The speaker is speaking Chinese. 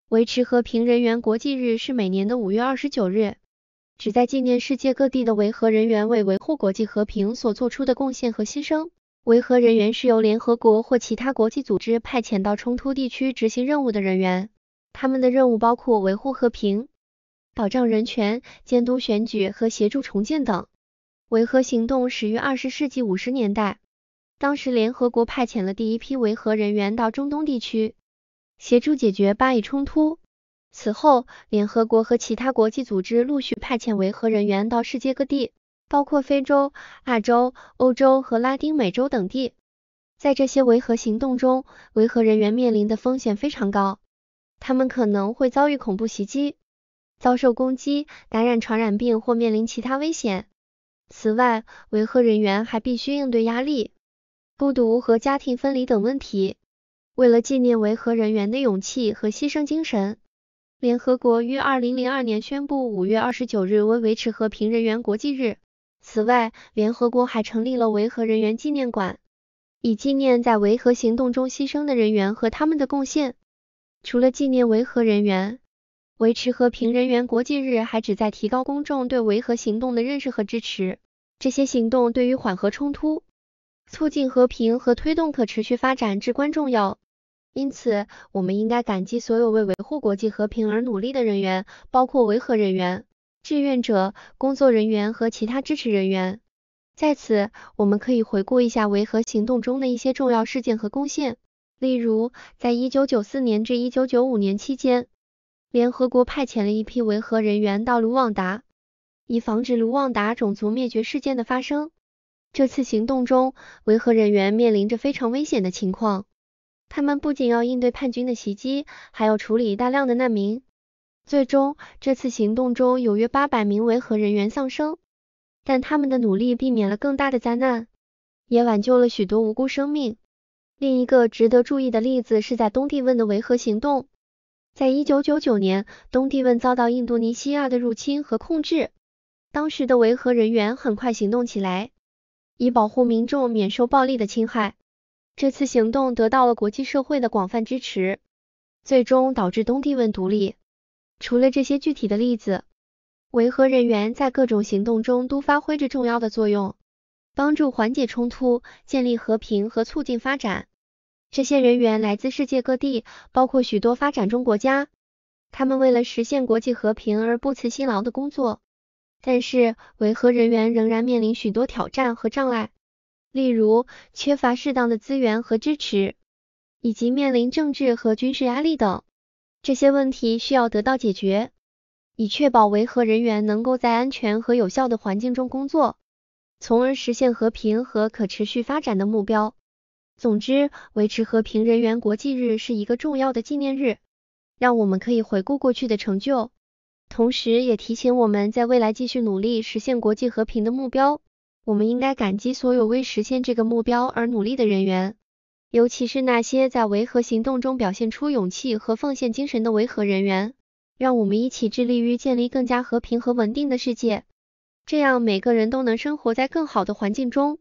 维持和平人员国际日是每年的5月29日，旨在纪念世界各地的维和人员为维护国际和平所做出的贡献和牺牲。维和人员是由联合国或其他国际组织派遣到冲突地区执行任务的人员，他们的任务包括维护和平、保障人权、监督选举和协助重建等。维和行动始于20世纪50年代，当时联合国派遣了第一批维和人员到中东地区，协助解决巴以冲突。此后，联合国和其他国际组织陆续派遣维和人员到世界各地，包括非洲、亚洲、欧洲和拉丁美洲等地。在这些维和行动中，维和人员面临的风险非常高，他们可能会遭遇恐怖袭击、遭受攻击、感染传染病或面临其他危险。此外，维和人员还必须应对压力、孤独和家庭分离等问题。为了纪念维和人员的勇气和牺牲精神，联合国于2002年宣布5月29日为维持和平人员国际日。此外，联合国还成立了维和人员纪念馆，以纪念在维和行动中牺牲的人员和他们的贡献。除了纪念维和人员，维持和平人员国际日还旨在提高公众对维和行动的认识和支持。这些行动对于缓和冲突、促进和平和推动可持续发展至关重要。因此，我们应该感激所有为维护国际和平而努力的人员，包括维和人员、志愿者、工作人员和其他支持人员。在此，我们可以回顾一下维和行动中的一些重要事件和贡献。例如，在1994年至1995年期间，联合国派遣了一批维和人员到卢旺达，以防止卢旺达种族灭绝事件的发生。这次行动中，维和人员面临着非常危险的情况，他们不仅要应对叛军的袭击，还要处理大量的难民。最终，这次行动中有约800名维和人员丧生，但他们的努力避免了更大的灾难，也挽救了许多无辜生命。另一个值得注意的例子是在东帝汶的维和行动。在1999年，东帝汶遭到印度尼西亚的入侵和控制，当时的维和人员很快行动起来，以保护民众免受暴力的侵害。这次行动得到了国际社会的广泛支持，最终导致东帝汶独立。除了这些具体的例子，维和人员在各种行动中都发挥着重要的作用，帮助缓解冲突、建立和平和促进发展。这些人员来自世界各地，包括许多发展中国家，他们为了实现国际和平而不辞辛劳的工作。但是，维和人员仍然面临许多挑战和障碍，例如缺乏适当的资源和支持，以及面临政治和军事压力等。这些问题需要得到解决，以确保维和人员能够在安全和有效的环境中工作，从而实现和平和可持续发展的目标。总之，维持和平人员国际日是一个重要的纪念日，让我们可以回顾过去的成就，同时也提醒我们在未来继续努力实现国际和平的目标。我们应该感激所有为实现这个目标而努力的人员，尤其是那些在维和行动中表现出勇气和奉献精神的维和人员。让我们一起致力于建立更加和平和稳定的世界，这样每个人都能生活在更好的环境中。